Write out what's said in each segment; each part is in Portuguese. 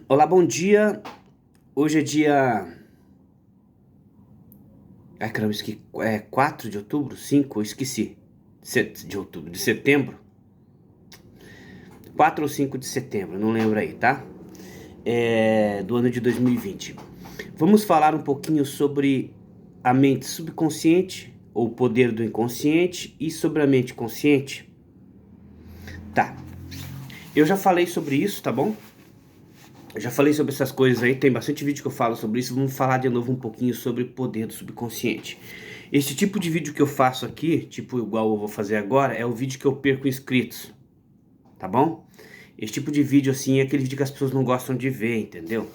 Olá, bom dia. Hoje é dia. Ai, caramba, é 4 de outubro? 5, eu esqueci. De outubro, de setembro? 4 ou 5 de setembro, não lembro aí, tá? Do ano de 2020. Vamos falar um pouquinho sobre a mente subconsciente, ou o poder do inconsciente, e sobre a mente consciente. Tá, eu já falei sobre isso, tá bom? Eu já falei sobre essas coisas aí, tem bastante vídeo que eu falo sobre isso. Vamos falar de novo um pouquinho sobre o poder do subconsciente. Esse tipo de vídeo que eu faço aqui, tipo igual eu vou fazer agora, é o vídeo que eu perco inscritos, tá bom? Esse tipo de vídeo assim é aquele vídeo que as pessoas não gostam de ver, entendeu?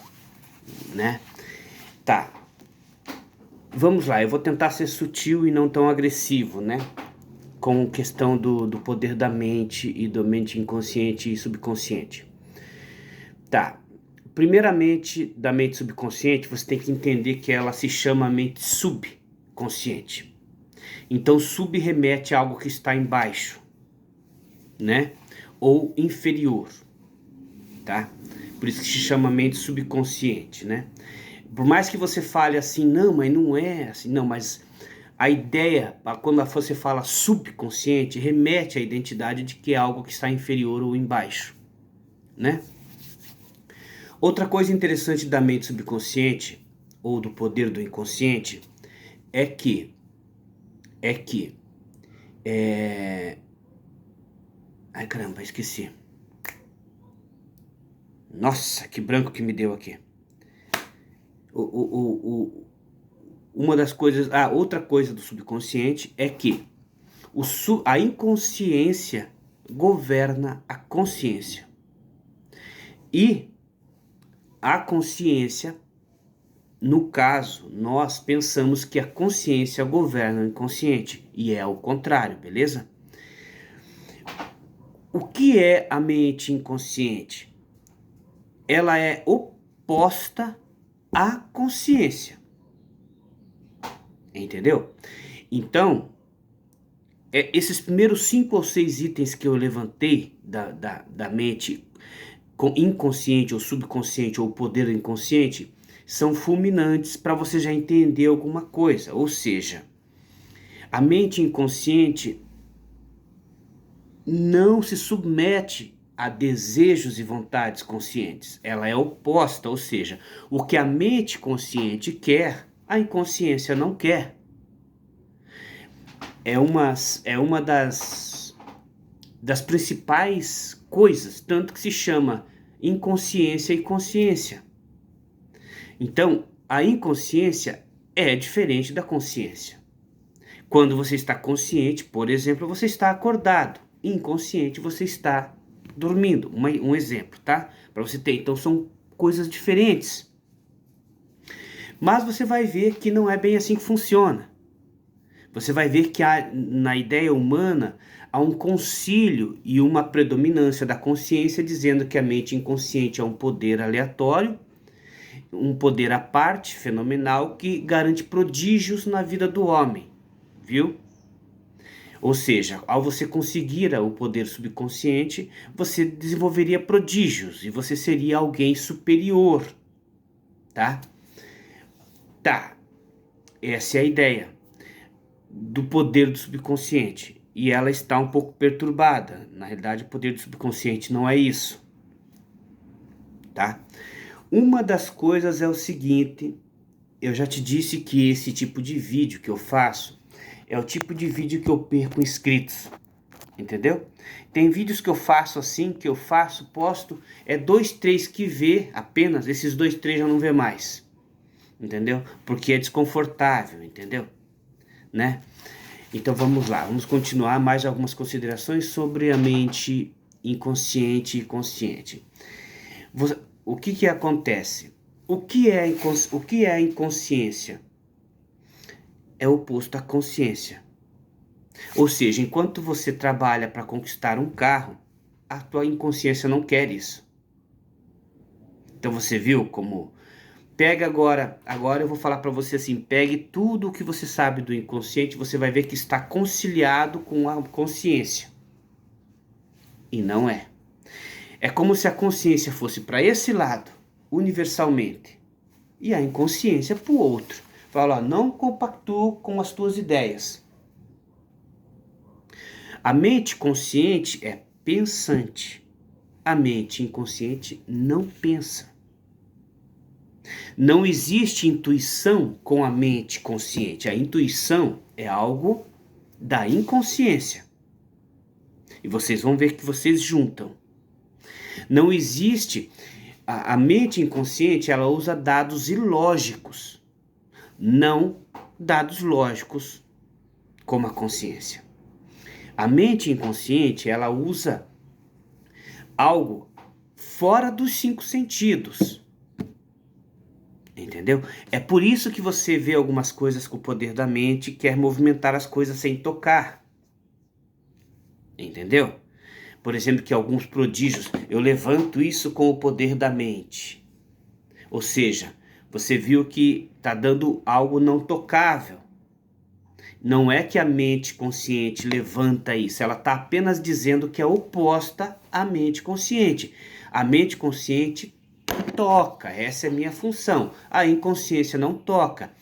Né? Tá, vamos lá, eu vou tentar ser sutil e não tão agressivo, né? Com questão do poder da mente e da mente inconsciente e subconsciente. Tá, primeiramente, da mente subconsciente, você tem que entender que ela se chama mente subconsciente. Então, sub remete a algo que está embaixo, né? Ou inferior, tá? Por isso que se chama mente subconsciente, né? Por mais que você fale assim, não, mas não é assim, não, mas a ideia, quando você fala subconsciente, remete à identidade de que é algo que está inferior ou embaixo, né? Outra coisa interessante da mente subconsciente ou do poder do inconsciente é que é que é... Ai, caramba, esqueci. Nossa, que branco que me deu aqui. Uma das coisas, outra coisa do subconsciente é que a inconsciência governa a consciência. E a consciência, no caso, nós pensamos que a consciência governa o inconsciente. E é o contrário, beleza? O que é a mente inconsciente? Ela é oposta à consciência. Entendeu? Então, esses primeiros 5 ou 6 itens que eu levantei da mente inconsciente ou subconsciente ou poder inconsciente são fulminantes para você já entender alguma coisa. Ou seja, a mente inconsciente não se submete a desejos e vontades conscientes. Ela é oposta, ou seja, o que a mente consciente quer, a inconsciência não quer. É uma das principais coisas, tanto que se chama inconsciência e consciência. Então, a inconsciência é diferente da consciência. Quando você está consciente, por exemplo, você está acordado. Inconsciente, você está dormindo. Um exemplo, tá? Para você ter. Então, são coisas diferentes. Mas você vai ver que não é bem assim que funciona. Você vai ver que na ideia humana há um concílio e uma predominância da consciência dizendo que a mente inconsciente é um poder aleatório, um poder à parte, fenomenal, que garante prodígios na vida do homem, viu? Ou seja, ao você conseguir o poder subconsciente, você desenvolveria prodígios e você seria alguém superior, tá? Tá, essa é a ideia do poder do subconsciente. E ela está um pouco perturbada. Na realidade, o poder do subconsciente não é isso, tá? Uma das coisas é o seguinte, eu já te disse que esse tipo de vídeo que eu faço é o tipo de vídeo que eu perco inscritos, entendeu? Tem vídeos que eu faço assim, posto, 2, 3 que vê apenas, esses 2, 3 já não vê mais, entendeu? Porque é desconfortável, entendeu? Né? Então vamos lá, vamos continuar mais algumas considerações sobre a mente inconsciente e consciente. O que acontece? O que é a inconsciência? É oposto à consciência. Ou seja, enquanto você trabalha para conquistar um carro, a tua inconsciência não quer isso. Então você viu como... Pega agora eu vou falar para você assim, pegue tudo o que você sabe do inconsciente, você vai ver que está conciliado com a consciência. E não é. É como se a consciência fosse para esse lado, universalmente, e a inconsciência para o outro. Fala, ó, não compactuo com as tuas ideias. A mente consciente é pensante. A mente inconsciente não pensa. Não existe intuição com a mente consciente. A intuição é algo da inconsciência. E vocês vão ver que vocês juntam. Não existe... A mente inconsciente, ela usa dados ilógicos, não dados lógicos como a consciência. A mente inconsciente, ela usa algo fora dos 5 sentidos. Entendeu? É por isso que você vê algumas coisas com o poder da mente, quer movimentar as coisas sem tocar. Entendeu? Por exemplo, que alguns prodígios, eu levanto isso com o poder da mente. Ou seja, você viu que está dando algo não tocável. Não é que a mente consciente levanta isso, ela está apenas dizendo que é oposta à mente consciente. A mente consciente toca, essa é a minha função. A inconsciência não toca.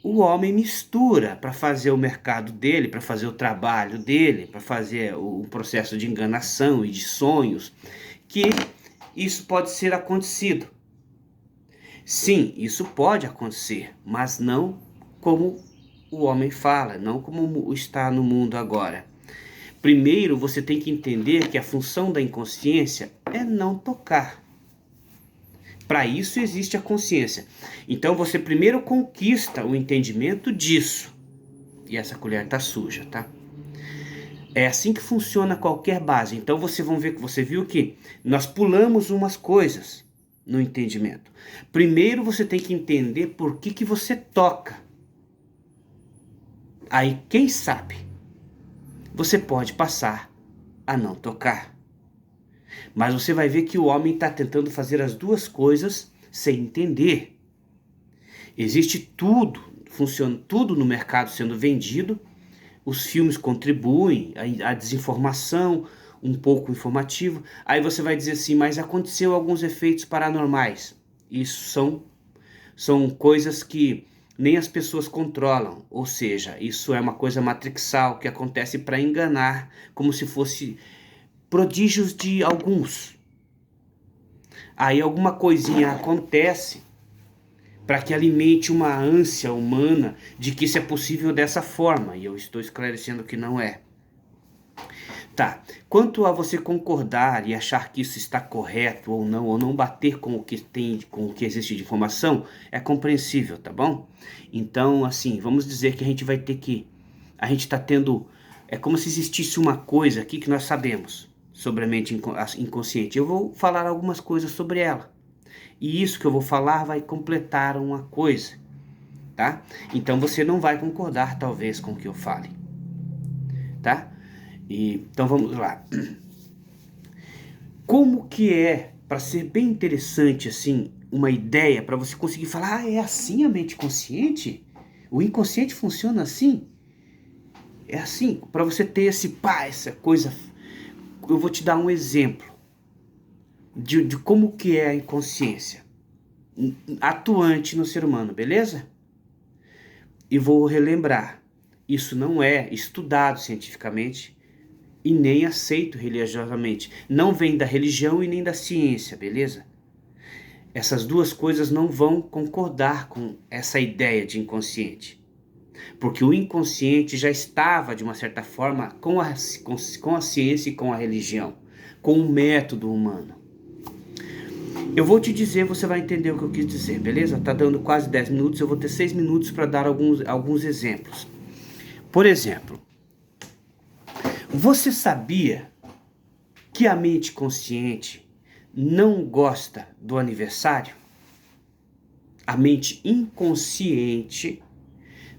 O homem mistura para fazer o mercado dele, para fazer o trabalho dele, para fazer o processo de enganação e de sonhos, que isso pode ser acontecido. Sim, isso pode acontecer, mas não como o homem fala, não como está no mundo agora. Primeiro, você tem que entender que a função da inconsciência é não tocar. Para isso existe a consciência. Então você primeiro conquista o entendimento disso. E essa colher está suja, tá? É assim que funciona qualquer base. Então você viu que nós pulamos umas coisas no entendimento. Primeiro você tem que entender por que você toca. Aí, quem sabe, você pode passar a não tocar. Mas você vai ver que o homem está tentando fazer as duas coisas sem entender. Existe tudo, funciona tudo no mercado sendo vendido. Os filmes contribuem, a desinformação, um pouco informativo. Aí você vai dizer assim, mas aconteceu alguns efeitos paranormais. Isso são coisas que nem as pessoas controlam. Ou seja, isso é uma coisa matrixal que acontece para enganar, como se fosse prodígios de alguns. Aí alguma coisinha acontece para que alimente uma ânsia humana de que isso é possível dessa forma. E eu estou esclarecendo que não é. Tá, quanto a você concordar e achar que isso está correto ou não bater com o que tem, com o que existe de informação, é compreensível, tá bom? Então, assim, vamos dizer que a gente vai ter que... A gente está tendo... É como se existisse uma coisa aqui que nós sabemos sobre a mente inconsciente. Eu vou falar algumas coisas sobre ela. E isso que eu vou falar vai completar uma coisa, tá? Então você não vai concordar, talvez, com o que eu fale, tá? Então vamos lá. Como que é, para ser bem interessante, assim, uma ideia, para você conseguir falar, é assim a mente consciente? O inconsciente funciona assim? É assim, para você ter essa coisa... Eu vou te dar um exemplo de como que é a inconsciência atuante no ser humano, beleza? E vou relembrar, isso não é estudado cientificamente e nem aceito religiosamente. Não vem da religião e nem da ciência, beleza? Essas duas coisas não vão concordar com essa ideia de inconsciente. Porque o inconsciente já estava, de uma certa forma, com a ciência e com a religião, com o método humano. Eu vou te dizer, você vai entender o que eu quis dizer, beleza? Tá dando quase 10 minutos, eu vou ter 6 minutos para dar alguns exemplos. Por exemplo, você sabia que a mente consciente não gosta do aniversário? A mente inconsciente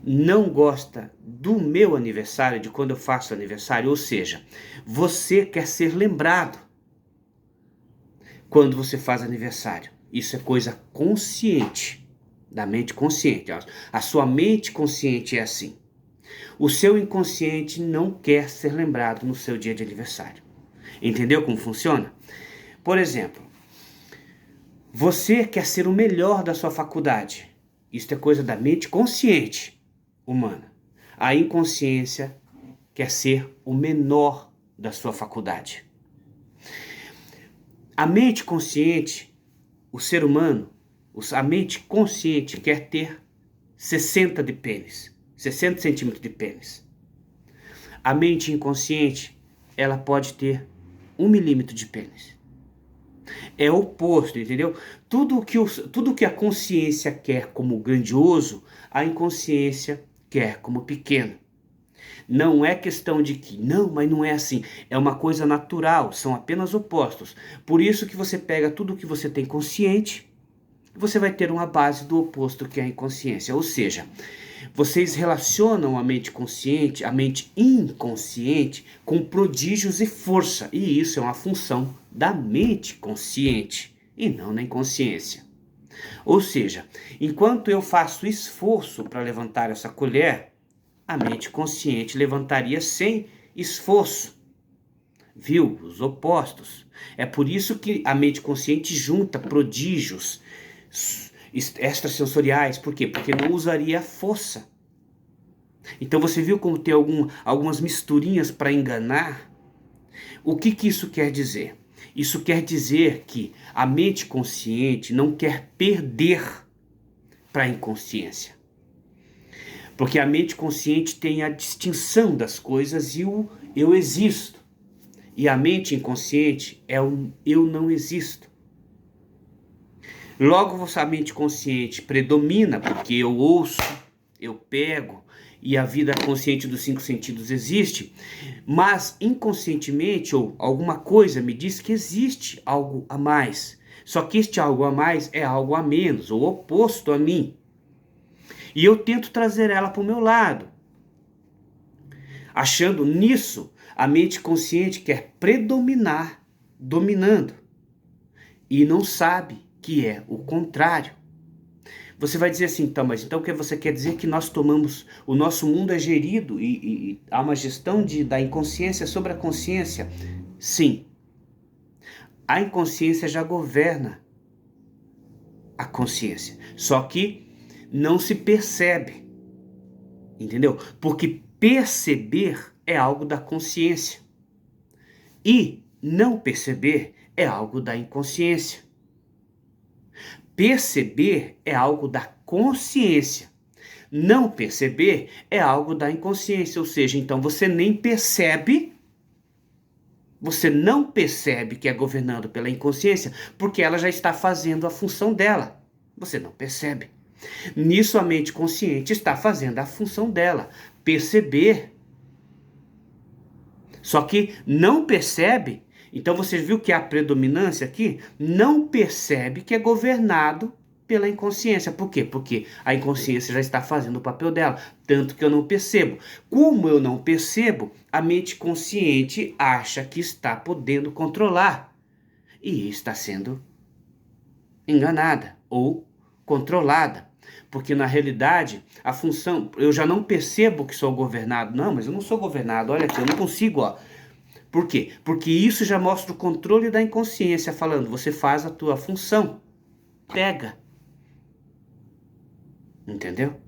não gosta do meu aniversário, de quando eu faço aniversário. Ou seja, você quer ser lembrado quando você faz aniversário. Isso é coisa consciente, da mente consciente. A sua mente consciente é assim. O seu inconsciente não quer ser lembrado no seu dia de aniversário. Entendeu como funciona? Por exemplo, você quer ser o melhor da sua faculdade. Isso é coisa da mente consciente humana. A inconsciência quer ser o menor da sua faculdade. A mente consciente, o ser humano, a mente consciente quer ter 60 de pênis, 60 centímetros de pênis. A mente inconsciente, ela pode ter 1 milímetro de pênis. É o oposto, entendeu? Tudo que a consciência quer como grandioso, a inconsciência quer como pequeno. Não é questão de que, não, mas não é assim. É uma coisa natural, são apenas opostos. Por isso que você pega tudo que você tem consciente, você vai ter uma base do oposto que é a inconsciência. Ou seja, vocês relacionam a mente consciente, a mente inconsciente, com prodígios e força. E isso é uma função da mente consciente e não da inconsciência. Ou seja, enquanto eu faço esforço para levantar essa colher, a mente consciente levantaria sem esforço. Viu? Os opostos. É por isso que a mente consciente junta prodígios extrasensoriais. Por quê? Porque não usaria força. Então você viu como tem algumas misturinhas para enganar? O que isso quer dizer? Isso quer dizer que a mente consciente não quer perder para a inconsciência. Porque a mente consciente tem a distinção das coisas e o eu existo. E a mente inconsciente é o eu não existo. Logo, a mente consciente predomina porque eu ouço, eu pego e a vida consciente dos 5 sentidos existe, mas inconscientemente ou alguma coisa me diz que existe algo a mais. Só que este algo a mais é algo a menos, ou oposto a mim. E eu tento trazer ela para o meu lado. Achando nisso, a mente consciente quer predominar, dominando. E não sabe que é o contrário. Você vai dizer assim, então, mas então o que você quer dizer que nós tomamos, o nosso mundo é gerido e há uma gestão da inconsciência sobre a consciência? Sim. A inconsciência já governa a consciência. Só que não se percebe. Entendeu? Porque perceber é algo da consciência. E não perceber é algo da inconsciência. Perceber é algo da consciência. Não perceber é algo da inconsciência. Ou seja, então você nem percebe, você não percebe que é governado pela inconsciência, porque ela já está fazendo a função dela. Você não percebe. Nisso a mente consciente está fazendo a função dela, perceber. Só que não percebe. Então você viu que a predominância aqui não percebe que é governado pela inconsciência. Por quê? Porque a inconsciência já está fazendo o papel dela, tanto que eu não percebo. Como eu não percebo, a mente consciente acha que está podendo controlar e está sendo enganada ou controlada. Porque na realidade, a função, eu já não percebo que sou governado. Não, mas eu não sou governado, olha aqui, eu não consigo, ó. Por quê? Porque isso já mostra o controle da inconsciência, falando, você faz a tua função, pega. Entendeu?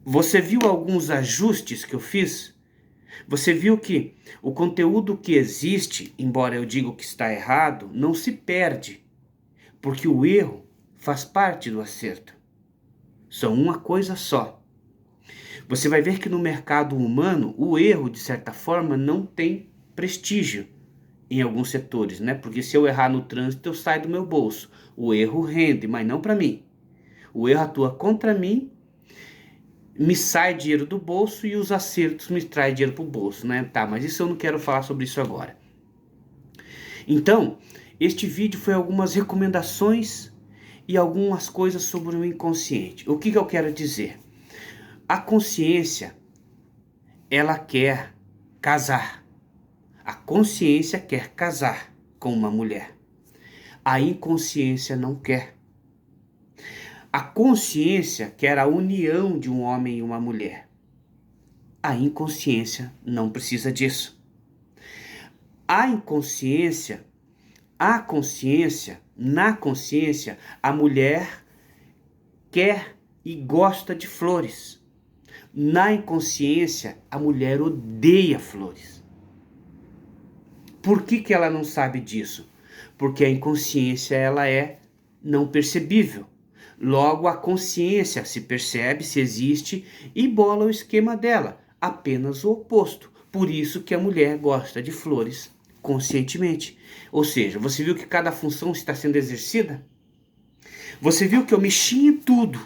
Você viu alguns ajustes que eu fiz? Você viu que o conteúdo que existe, embora eu diga que está errado, não se perde, porque o erro faz parte do acerto. São uma coisa só. Você vai ver que no mercado humano, o erro, de certa forma, não tem prestígio em alguns setores, né? Porque se eu errar no trânsito, eu saio do meu bolso. O erro rende, mas não para mim. O erro atua contra mim, me sai dinheiro do bolso e os acertos me traem dinheiro pro bolso, né? Tá, mas isso eu não quero falar sobre isso agora. Então, este vídeo foi algumas recomendações e algumas coisas sobre o inconsciente. O que eu quero dizer? A consciência, ela quer casar. A consciência quer casar com uma mulher. A inconsciência não quer. A consciência quer a união de um homem e uma mulher. A inconsciência não precisa disso. A inconsciência na consciência, a mulher quer e gosta de flores. Na inconsciência, a mulher odeia flores. Por que ela não sabe disso? Porque a inconsciência ela é não percebível. Logo, a consciência se percebe, se existe, e bola o esquema dela, apenas o oposto. Por isso que a mulher gosta de flores conscientemente. Ou seja, você viu que cada função está sendo exercida? Você viu que eu mexi em tudo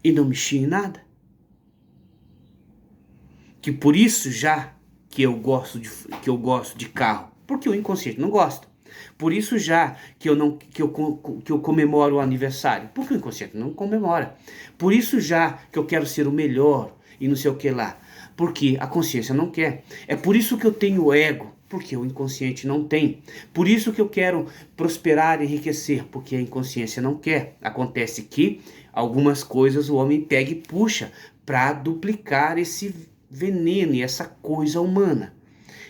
e não mexi em nada? Que por isso já que eu gosto de carro, porque o inconsciente não gosta. Por isso já que eu comemoro o aniversário, porque o inconsciente não comemora. Por isso já que eu quero ser o melhor e não sei o que lá, porque a consciência não quer. É por isso que eu tenho ego, porque o inconsciente não tem. Por isso que eu quero prosperar e enriquecer, porque a inconsciência não quer. Acontece que algumas coisas o homem pega e puxa para duplicar esse veneno e essa coisa humana.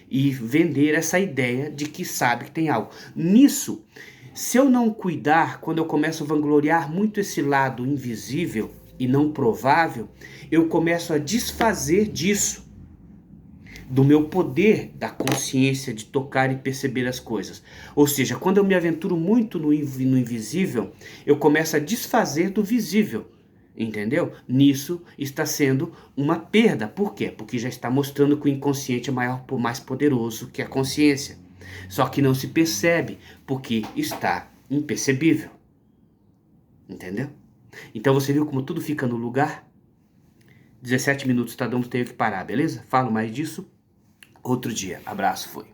E vender essa ideia de que sabe que tem algo. Nisso, se eu não cuidar, quando eu começo a vangloriar muito esse lado invisível e não provável, eu começo a desfazer disso, do meu poder da consciência de tocar e perceber as coisas. Ou seja, quando eu me aventuro muito no invisível, eu começo a desfazer do visível. Entendeu? Nisso está sendo uma perda. Por quê? Porque já está mostrando que o inconsciente é mais poderoso que a consciência. Só que não se percebe, porque está impercebível. Entendeu? Então você viu como tudo fica no lugar? 17 minutos, tá dando tempo que parar, beleza? Falo mais disso outro dia. Abraço, foi.